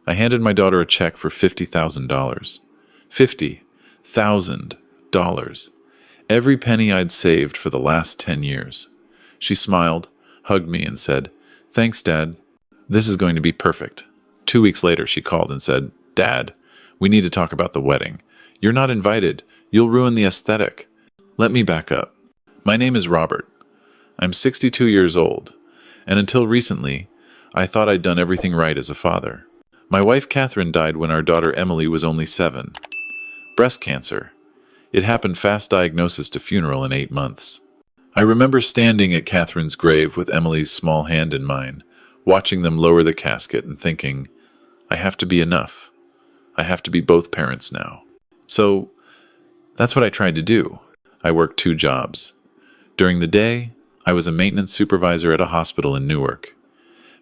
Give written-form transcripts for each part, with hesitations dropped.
I handed my daughter a check for $50,000. $50,000. Every penny I'd saved for the last 10 years. She smiled, hugged me, and said, "Thanks, Dad. This is going to be perfect." 2 weeks later, she called and said, "Dad, we need to talk about the wedding. You're not invited. You'll ruin the aesthetic." Let me back up. My name is Robert. I'm 62 years old, and until recently, I thought I'd done everything right as a father. My wife Catherine died when our daughter Emily was only 7. Breast cancer. It happened fast diagnosis to funeral in 8 months. I remember standing at Catherine's grave with Emily's small hand in mine, watching them lower the casket and thinking, I have to be enough. I have to be both parents now. So, that's what I tried to do. I worked 2 jobs. During the day, I was a maintenance supervisor at a hospital in Newark.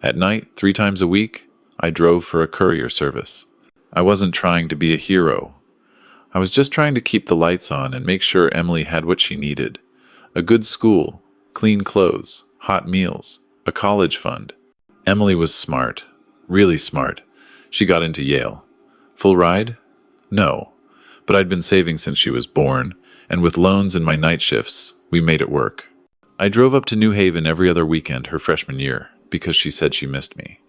At night, 3 times a week, I drove for a courier service. I wasn't trying to be a hero. I was just trying to keep the lights on and make sure Emily had what she needed. A good school, clean clothes, hot meals, a college fund. Emily was smart, really smart. She got into Yale. Full ride? No. But I'd been saving since she was born, and with loans and my night shifts, we made it work. I drove up to New Haven every other weekend her freshman year, because she said she missed me.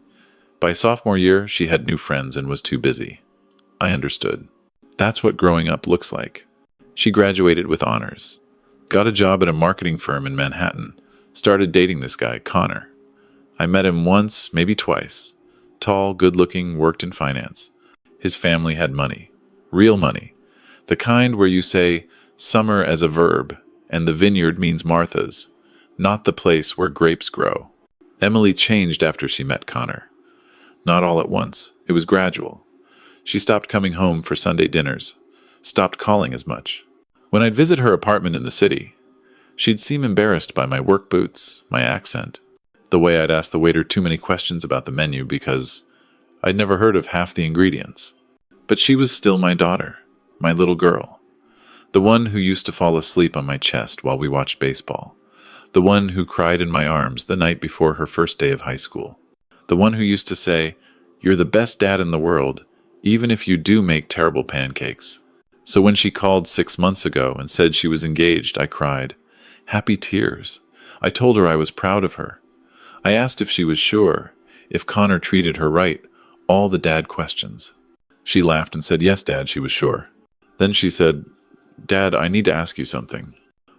By sophomore year, she had new friends and was too busy. I understood. That's what growing up looks like. She graduated with honors. Got a job at a marketing firm in Manhattan. Started dating this guy, Connor. I met him once, maybe twice. Tall, good-looking, worked in finance. His family had money. Real money. The kind where you say summer as a verb, and the vineyard means Martha's, not the place where grapes grow. Emily changed after she met Connor. Not all at once. It was gradual. She stopped coming home for Sunday dinners, stopped calling as much. When I'd visit her apartment in the city, she'd seem embarrassed by my work boots, my accent, the way I'd ask the waiter too many questions about the menu because I'd never heard of half the ingredients. But she was still my daughter, my little girl, the one who used to fall asleep on my chest while we watched baseball, the one who cried in my arms the night before her first day of high school, the one who used to say, "You're the best dad in the world, even if you do make terrible pancakes." So when she called 6 months ago and said she was engaged, I cried. Happy tears. I told her I was proud of her. I asked if she was sure, if Connor treated her right, all the dad questions. She laughed and said, "Yes, Dad," she was sure. Then she said, "Dad, I need to ask you something."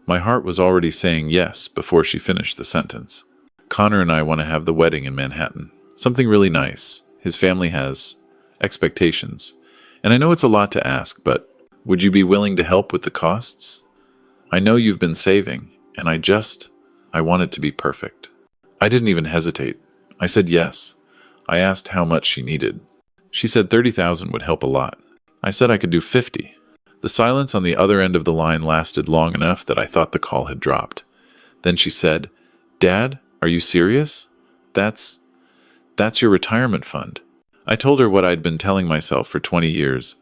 My heart was already saying yes before she finished the sentence. Connor and I want to have the wedding in Manhattan. Something really nice. His family has expectations. And I know it's a lot to ask, but would you be willing to help with the costs? I know you've been saving, and I want it to be perfect. I didn't even hesitate. I said yes. I asked how much she needed. She said 30,000 would help a lot. I said I could do 50. The silence on the other end of the line lasted long enough that I thought the call had dropped. Then she said, "Dad, are you serious? That's your retirement fund." I told her what I'd been telling myself for 20 years.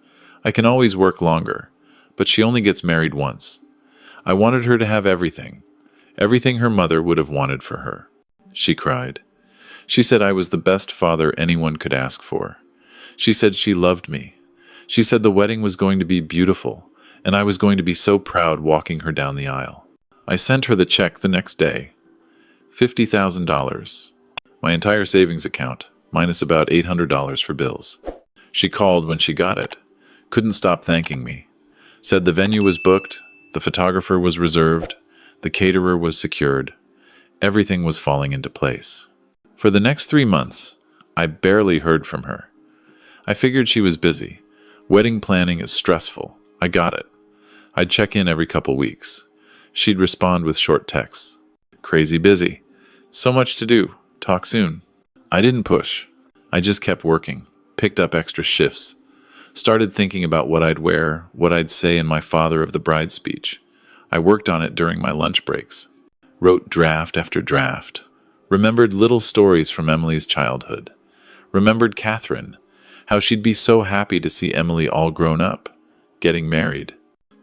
I can always work longer, but she only gets married once. I wanted her to have everything. Everything her mother would have wanted for her. She cried. She said I was the best father anyone could ask for. She said she loved me. She said the wedding was going to be beautiful, and I was going to be so proud walking her down the aisle. I sent her the check the next day. $50,000. My entire savings account, minus about $800 for bills. She called when she got it. Couldn't stop thanking me. Said the venue was booked, the photographer was reserved, the caterer was secured. Everything was falling into place. For the next 3 months, I barely heard from her. I figured she was busy. Wedding planning is stressful. I got it. I'd check in every couple weeks. She'd respond with short texts. Crazy busy. So much to do. Talk soon. I didn't push. I just kept working, picked up extra shifts, started thinking about what I'd wear, what I'd say in my father of the bride speech. I worked on it during my lunch breaks. Wrote draft after draft. Remembered little stories from Emily's childhood. Remembered Catherine, how she'd be so happy to see Emily all grown up, getting married.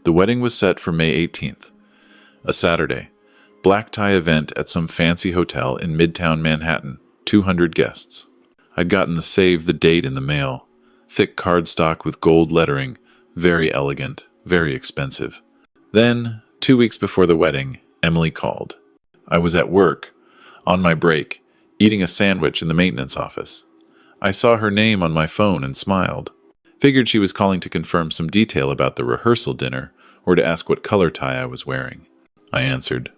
The wedding was set for May 18th, a Saturday. Black tie event at some fancy hotel in Midtown Manhattan, 200 guests. I'd gotten the save the date in the mail. Thick cardstock with gold lettering, very elegant, very expensive. Then, 2 weeks before the wedding, Emily called. I was at work, on my break, eating a sandwich in the maintenance office. I saw her name on my phone and smiled. Figured she was calling to confirm some detail about the rehearsal dinner or to ask what color tie I was wearing. I answered.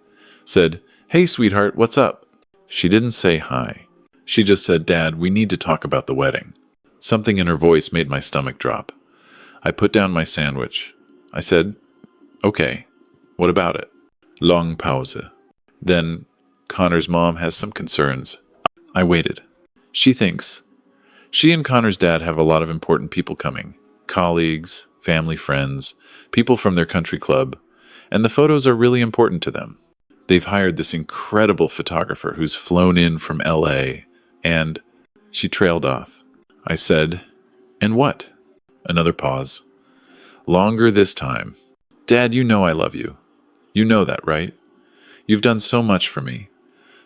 Said, "Hey, sweetheart, what's up?" She didn't say hi. She just said, "Dad, we need to talk about the wedding." Something in her voice made my stomach drop. I put down my sandwich. I said, "Okay, what about it?" Long pause. Then, Connor's mom has some concerns. I waited. She and Connor's dad have a lot of important people coming. Colleagues, family friends, people from their country club. And the photos are really important to them. They've hired this incredible photographer who's flown in from LA. And she trailed off. I said, "And what?" Another pause. Longer this time. "Dad, you know I love you. You know that, right? You've done so much for me.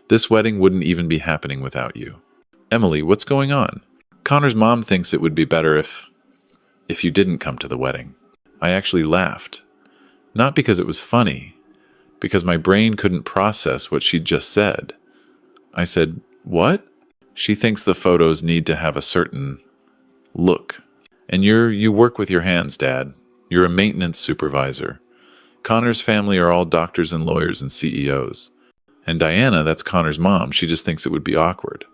This wedding wouldn't even be happening without you." "Emily, what's going on?" "Connor's mom thinks it would be better if you didn't come to the wedding." I actually laughed. Not because it was funny, because my brain couldn't process what she'd just said. I said, "What?" "She thinks the photos need to have a certain look. And you work with your hands, Dad. You're a maintenance supervisor. Connor's family are all doctors and lawyers and CEOs. And Diana, that's Connor's mom, she just thinks it would be awkward.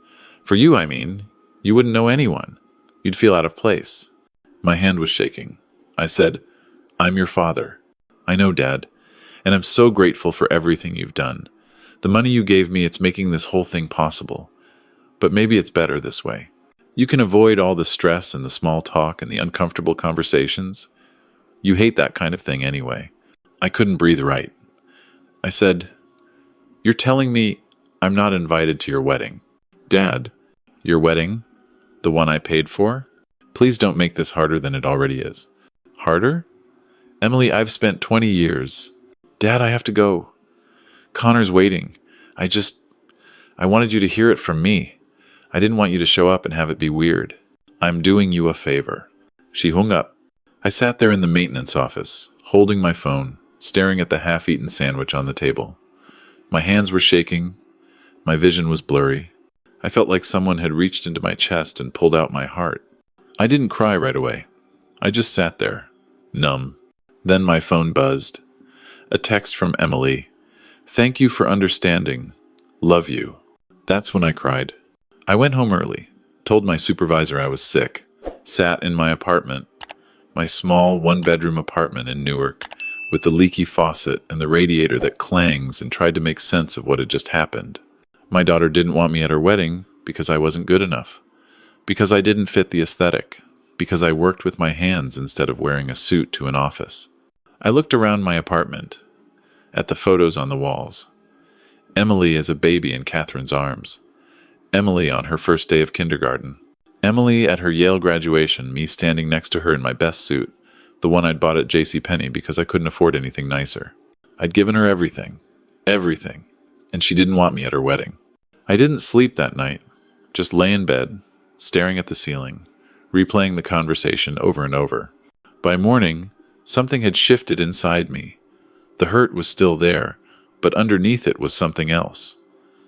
For you, I mean, you wouldn't know anyone. You'd feel out of place." My hand was shaking. I said, "I'm your father. I know, Dad. And I'm so grateful for everything you've done. The money you gave me, it's making this whole thing possible. But maybe it's better this way. You can avoid all the stress and the small talk and the uncomfortable conversations. You hate that kind of thing anyway." I couldn't breathe right. I said, "You're telling me I'm not invited to your wedding?" "Dad, your wedding? The one I paid for? Please don't make this harder than it already is." "Harder? Emily, I've spent 20 years. Dad, I have to go. Connor's waiting. I wanted you to hear it from me. I didn't want you to show up and have it be weird. I'm doing you a favor." She hung up. I sat there in the maintenance office, holding my phone, staring at the half-eaten sandwich on the table. My hands were shaking. My vision was blurry. I felt like someone had reached into my chest and pulled out my heart. I didn't cry right away. I just sat there, numb. Then my phone buzzed. A text from Emily. "Thank you for understanding. Love you." That's when I cried. I went home early, told my supervisor I was sick, sat in my apartment, my small one-bedroom apartment in Newark, with the leaky faucet and the radiator that clangs, and tried to make sense of what had just happened. My daughter didn't want me at her wedding because I wasn't good enough, because I didn't fit the aesthetic, because I worked with my hands instead of wearing a suit to an office. I looked around my apartment, at the photos on the walls. Emily as a baby in Catherine's arms. Emily on her first day of kindergarten. Emily at her Yale graduation, me standing next to her in my best suit, the one I'd bought at JCPenney because I couldn't afford anything nicer. I'd given her everything, and she didn't want me at her wedding. I didn't sleep that night, just lay in bed, staring at the ceiling, replaying the conversation over and over. By morning, something had shifted inside me. The hurt was still there, but underneath it was something else,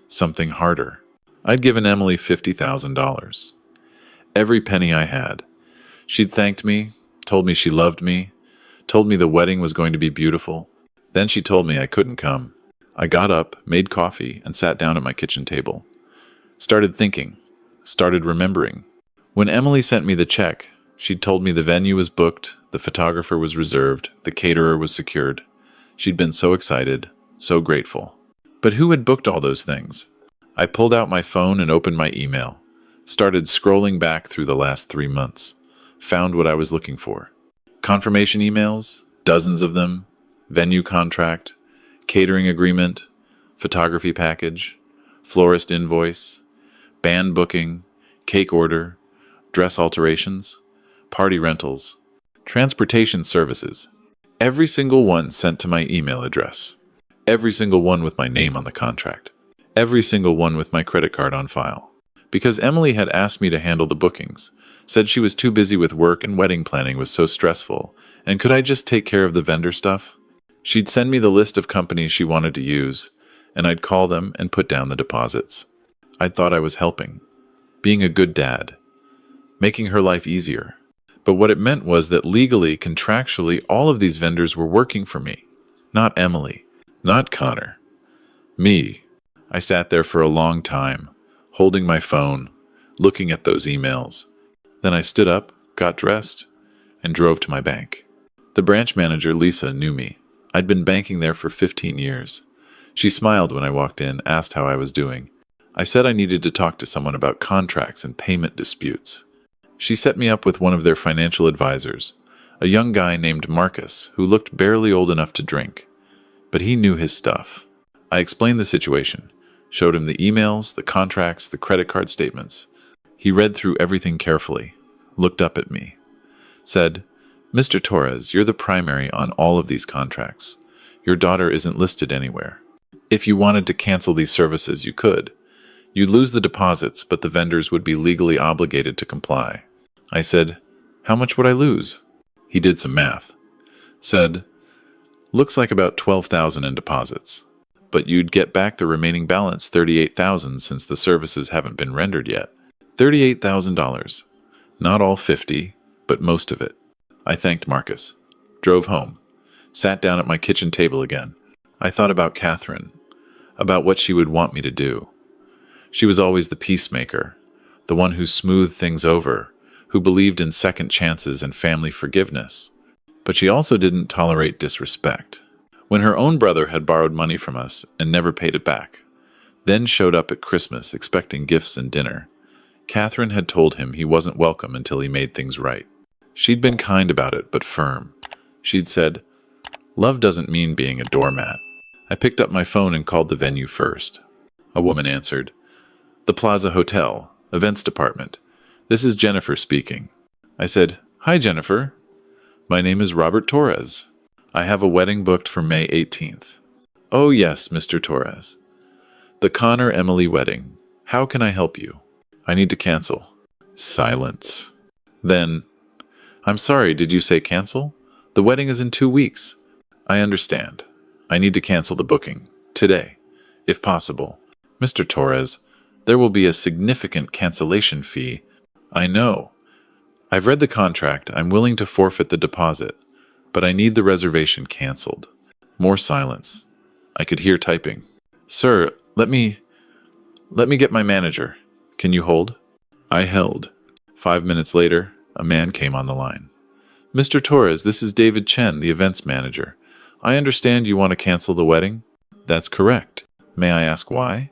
something harder. I'd given Emily $50,000. Every penny I had. She'd thanked me, told me she loved me, told me the wedding was going to be beautiful. Then she told me I couldn't come. I got up, made coffee, and sat down at my kitchen table. Started thinking, started remembering. When Emily sent me the check, she'd told me the venue was booked, the photographer was reserved, the caterer was secured. She'd been so excited, so grateful. But who had booked all those things? I pulled out my phone and opened my email, started scrolling back through the last 3 months, found what I was looking for. Confirmation emails, dozens of them, venue contract, catering agreement, photography package, florist invoice, band booking, cake order, dress alterations, party rentals, transportation services. Every single one sent to my email address. Every single one with my name on the contract. Every single one with my credit card on file. Because Emily had asked me to handle the bookings, said she was too busy with work and wedding planning was so stressful, and could I just take care of the vendor stuff? She'd send me the list of companies she wanted to use, and I'd call them and put down the deposits. I thought I was helping, being a good dad, making her life easier. But what it meant was that legally, contractually, all of these vendors were working for me. Not Emily, not Connor. Me. I sat there for a long time, holding my phone, looking at those emails. Then I stood up, got dressed, and drove to my bank. The branch manager, Lisa, knew me. I'd been banking there for 15 years. She smiled when I walked in, asked how I was doing. I said I needed to talk to someone about contracts and payment disputes. She set me up with one of their financial advisors, a young guy named Marcus, who looked barely old enough to drink. But he knew his stuff. I explained the situation, showed him the emails, the contracts, the credit card statements. He read through everything carefully, looked up at me, said, "Mr. Torres, you're the primary on all of these contracts. Your daughter isn't listed anywhere. If you wanted to cancel these services, you could. You'd lose the deposits, but the vendors would be legally obligated to comply." I said, "How much would I lose?" He did some math. Said, "Looks like about 12,000 in deposits. But you'd get back the remaining balance, 38,000, since the services haven't been rendered yet. $38,000. Not all 50, but most of it." I thanked Marcus, drove home, sat down at my kitchen table again. I thought about Catherine, about what she would want me to do. She was always the peacemaker, the one who smoothed things over, who believed in second chances and family forgiveness. But she also didn't tolerate disrespect. When her own brother had borrowed money from us and never paid it back, then showed up at Christmas expecting gifts and dinner, Catherine had told him he wasn't welcome until he made things right. She'd been kind about it, but firm. She'd said, "Love doesn't mean being a doormat." I picked up my phone and called the venue first. A woman answered. "The Plaza Hotel, Events Department. This is Jennifer speaking." I said, "Hi, Jennifer. My name is Robert Torres. I have a wedding booked for May 18th. "Oh, yes, Mr. Torres. The Connor-Emily wedding. How can I help you?" "I need to cancel." Silence. Then, "I'm sorry, did you say cancel? The wedding is in 2 weeks." "I understand. I need to cancel the booking. Today, if possible." "Mr. Torres, there will be a significant cancellation fee." "I know. I've read the contract. I'm willing to forfeit the deposit, but I need the reservation canceled." More silence. I could hear typing. "Sir, let me get my manager. Can you hold?" I held. 5 minutes later, a man came on the line. "Mr. Torres, this is David Chen, the events manager. I understand you want to cancel the wedding?" "That's correct. May I ask why?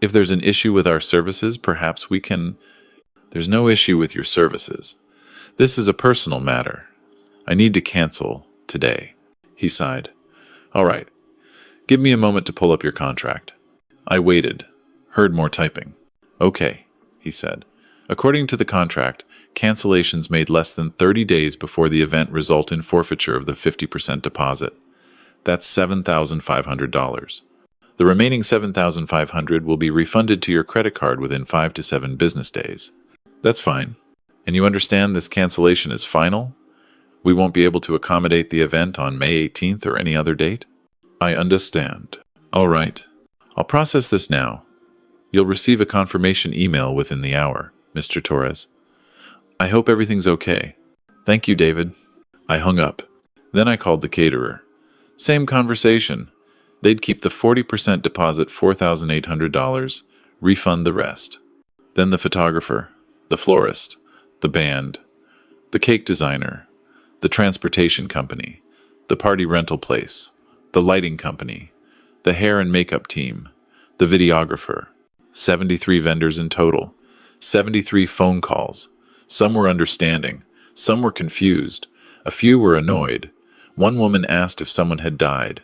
If there's an issue with our services, perhaps we can—" "There's no issue with your services. This is a personal matter. I need to cancel today." He sighed. "All right. Give me a moment to pull up your contract." I waited, heard more typing. "Okay," he said. "According to the contract, cancellations made less than 30 days before the event result in forfeiture of the 50% deposit. That's $7,500. The remaining $7,500 will be refunded to your credit card within 5 to 7 business days." "That's fine. And you understand this cancellation is final? We won't be able to accommodate the event on May 18th or any other date?" "I understand." "All right. I'll process this now. You'll receive a confirmation email within the hour, Mr. Torres. I hope everything's okay." "Thank you, David." I hung up. Then I called the caterer. Same conversation. They'd keep the 40% deposit, $4,800, refund the rest. Then the photographer, the florist, the band, the cake designer, the transportation company, the party rental place, the lighting company, the hair and makeup team, the videographer. 73 vendors in total, 73 phone calls. Some were understanding, some were confused, a few were annoyed. One woman asked if someone had died.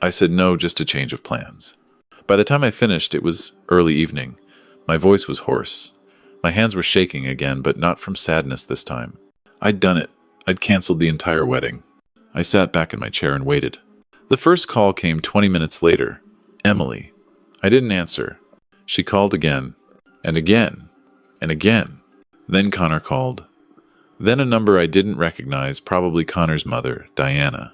I said no, just a change of plans. By the time I finished, it was early evening. My voice was hoarse. My hands were shaking again, but not from sadness this time. I'd done it. I'd canceled the entire wedding. I sat back in my chair and waited. The first call came 20 minutes later. Emily. I didn't answer. She called again, and again, And again. Then Connor called. Then a number I didn't recognize, probably Connor's mother, Diana.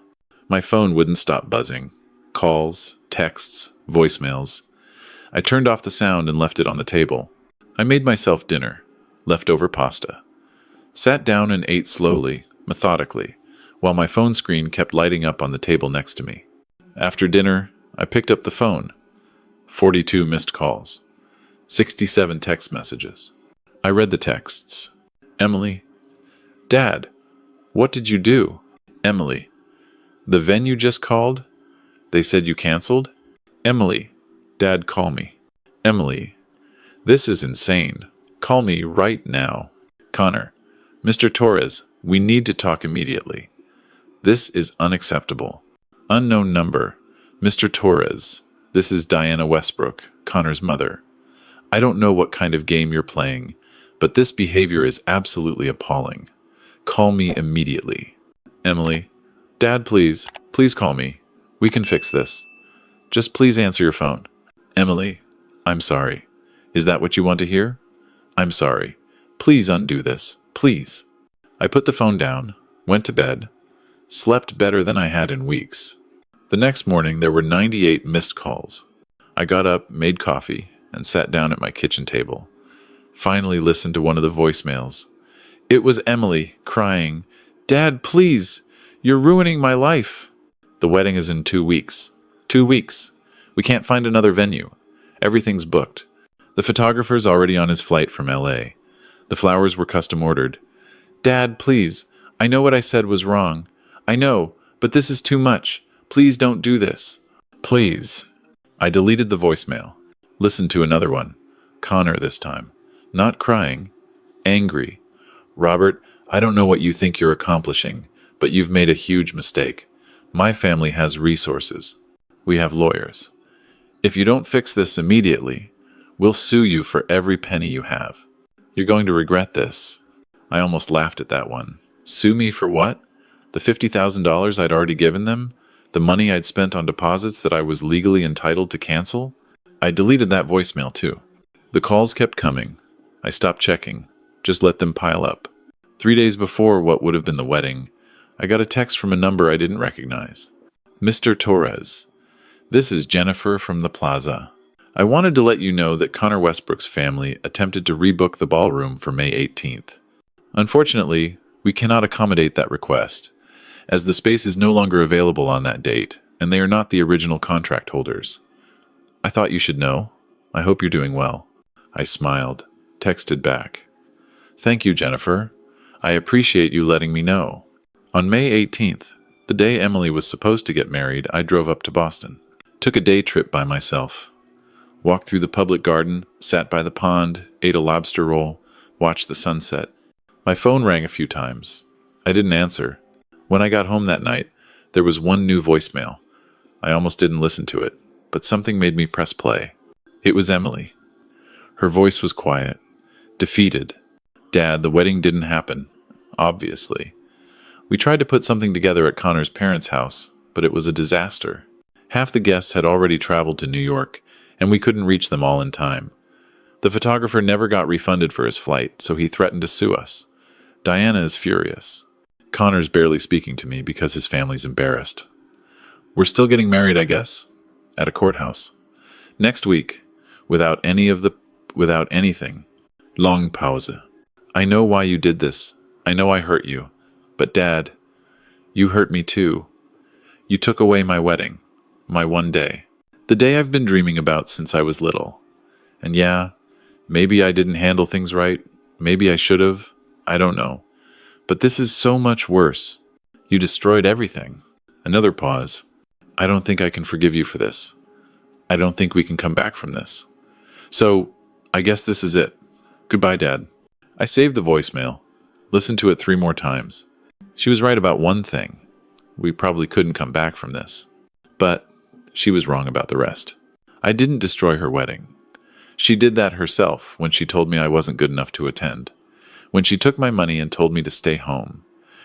My phone wouldn't stop buzzing. Calls, texts, voicemails. I turned off the sound and left it on the table. I made myself dinner, leftover pasta. Sat down and ate slowly, methodically, while my phone screen kept lighting up on the table next to me. After dinner, I picked up the phone. 42 missed calls. 67 text messages. I read the texts. Emily. Dad, what did you do? Emily. The venue just called? They said you canceled? Emily. Dad, call me. Emily. This is insane. Call me right now. Connor. Mr. Torres, we need to talk immediately. This is unacceptable. Unknown number. Mr. Torres. This is Diana Westbrook, Connor's mother. I don't know what kind of game you're playing, but this behavior is absolutely appalling. Call me immediately. Emily. Dad, please call me. We can fix this. Just please answer your phone. Emily. I'm sorry. Is that what you want to hear? I'm sorry. Please undo this. Please. I put the phone down, went to bed, slept better than I had in weeks. The next morning, there were 98 missed calls. I got up, made coffee, and sat down at my kitchen table. Finally listened to one of the voicemails. It was Emily, crying, Dad, please! You're ruining my life! The wedding is in 2 weeks. 2 weeks. We can't find another venue. Everything's booked. The photographer's already on his flight from LA. The flowers were custom ordered. Dad, please. I know what I said was wrong. I know, but this is too much. Please don't do this. Please. I deleted the voicemail. Listened to another one. Connor this time. Not crying. Angry. Robert, I don't know what you think you're accomplishing, but you've made a huge mistake. My family has resources. We have lawyers. If you don't fix this immediately, we'll sue you for every penny you have. You're going to regret this. I almost laughed at that one. Sue me for what? The $50,000 I'd already given them? The money I'd spent on deposits that I was legally entitled to cancel? I deleted that voicemail too. The calls kept coming. I stopped checking. Just let them pile up. 3 days before what would have been the wedding, I got a text from a number I didn't recognize. Mr. Torres. This is Jennifer from the plaza. I wanted to let you know that Connor Westbrook's family attempted to rebook the ballroom for May 18th. Unfortunately, we cannot accommodate that request, as the space is no longer available on that date, and they are not the original contract holders. I thought you should know. I hope you're doing well. I smiled, texted back. Thank you, Jennifer. I appreciate you letting me know. On May 18th, the day Emily was supposed to get married, I drove up to Boston. Took a day trip by myself. Walked through the public garden, sat by the pond, ate a lobster roll, watched the sunset. My phone rang a few times. I didn't answer. When I got home that night, there was one new voicemail. I almost didn't listen to it, but something made me press play. It was Emily. Her voice was quiet, defeated. Dad, the wedding didn't happen, obviously. We tried to put something together at Connor's parents' house, but it was a disaster. Half the guests had already traveled to New York, and we couldn't reach them all in time. The photographer never got refunded for his flight, so he threatened to sue us. Diana is furious. Connor's barely speaking to me because his family's embarrassed. We're still getting married, I guess, at a courthouse. Next week, without anything. Long pause. I know why you did this. I know I hurt you. But Dad, you hurt me too. You took away my wedding. My one day. The day I've been dreaming about since I was little. And yeah, maybe I didn't handle things right. Maybe I should have. I don't know. But this is so much worse. You destroyed everything. Another pause. I don't think I can forgive you for this. I don't think we can come back from this. So, I guess this is it. Goodbye, Dad. I saved the voicemail. Listened to it 3 more times. She was right about one thing. We probably couldn't come back from this. But she was wrong about the rest. I didn't destroy her wedding. She did that herself when she told me I wasn't good enough to attend. When she took my money and told me to stay home.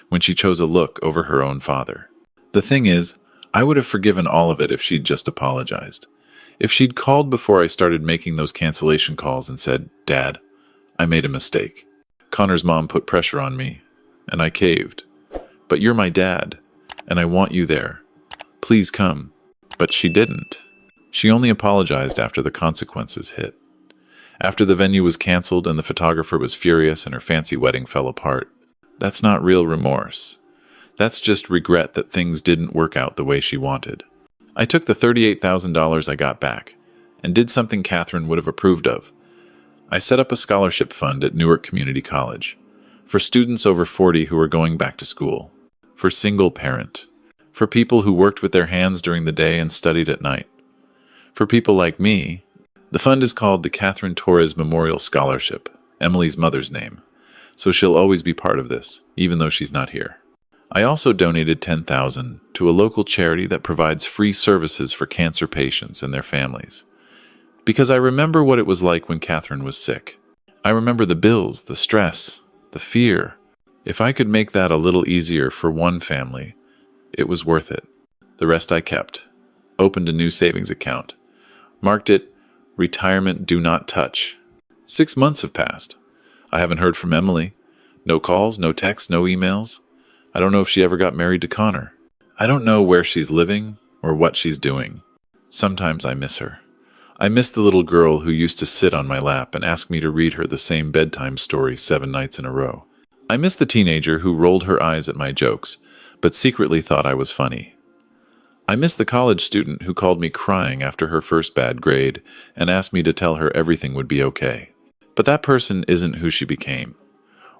When she chose a look over her own father. The thing is, I would have forgiven all of it if she'd just apologized. If she'd called before I started making those cancellation calls and said, Dad, I made a mistake. Connor's mom put pressure on me, and I caved. But you're my dad, and I want you there. Please come. But she didn't. She only apologized after the consequences hit. After the venue was canceled and the photographer was furious and her fancy wedding fell apart. That's not real remorse. That's just regret that things didn't work out the way she wanted. I took the $38,000 I got back and did something Catherine would have approved of. I set up a scholarship fund at Newark Community College for students over 40 who were going back to school, for single parent, for people who worked with their hands during the day and studied at night. For people like me, the fund is called the Catherine Torres Memorial Scholarship, Emily's mother's name, so she'll always be part of this, even though she's not here. I also donated $10,000 to a local charity that provides free services for cancer patients and their families. Because I remember what it was like when Catherine was sick. I remember the bills, the stress, the fear. If I could make that a little easier for one family, it was worth it. The rest I kept. Opened a new savings account. Marked it, retirement do not touch. 6 months have passed. I haven't heard from Emily. No calls, no texts, no emails. I don't know if she ever got married to Connor. I don't know where she's living or what she's doing. Sometimes I miss her. I miss the little girl who used to sit on my lap and ask me to read her the same bedtime story 7 nights in a row. I miss the teenager who rolled her eyes at my jokes, but secretly thought I was funny. I miss the college student who called me crying after her first bad grade and asked me to tell her everything would be okay. But that person isn't who she became.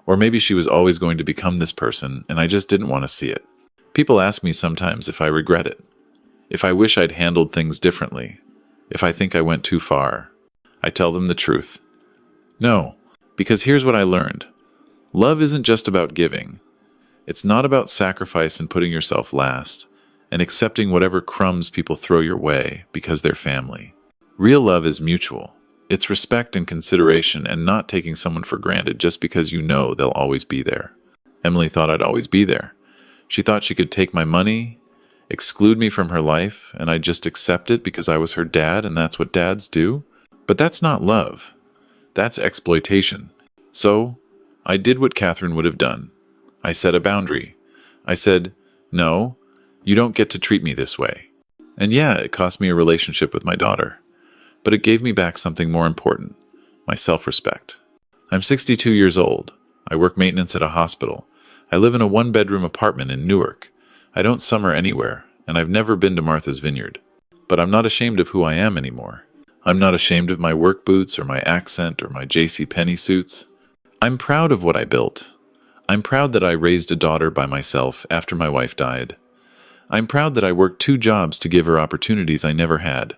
Or maybe she was always going to become this person and I just didn't want to see it. People ask me sometimes if I regret it, if I wish I'd handled things differently, if I think I went too far. I tell them the truth. No, because here's what I learned. Love isn't just about giving. It's not about sacrifice and putting yourself last, and accepting whatever crumbs people throw your way because they're family. Real love is mutual. It's respect and consideration and not taking someone for granted just because you know they'll always be there. Emily thought I'd always be there. She thought she could take my money, exclude me from her life, and I'd just accept it because I was her dad and that's what dads do. But that's not love. That's exploitation. So, I did what Catherine would have done. I set a boundary. I said, no, you don't get to treat me this way. And yeah, it cost me a relationship with my daughter. But it gave me back something more important, my self-respect. I'm 62 years old. I work maintenance at a hospital. I live in a 1-bedroom apartment in Newark. I don't summer anywhere, and I've never been to Martha's Vineyard. But I'm not ashamed of who I am anymore. I'm not ashamed of my work boots or my accent or my JCPenney suits. I'm proud of what I built. I'm proud that I raised a daughter by myself after my wife died. I'm proud that I worked 2 jobs to give her opportunities I never had.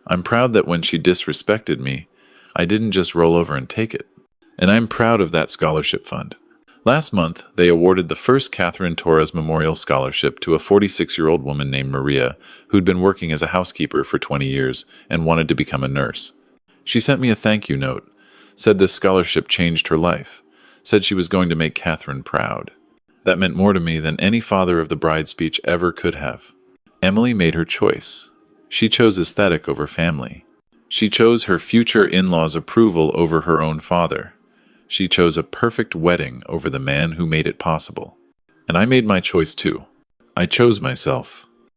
I'm proud that when she disrespected me, I didn't just roll over and take it. And I'm proud of that scholarship fund. Last month, they awarded the first Catherine Torres Memorial Scholarship to a 46-year-old woman named Maria, who'd been working as a housekeeper for 20 years and wanted to become a nurse. She sent me a thank you note, said this scholarship changed her life, said she was going to make Catherine proud. That meant more to me than any father of the bride speech ever could have. Emily made her choice. She chose aesthetic over family. She chose her future in-laws' approval over her own father. She chose a perfect wedding over the man who made it possible. And I made my choice too. I chose myself.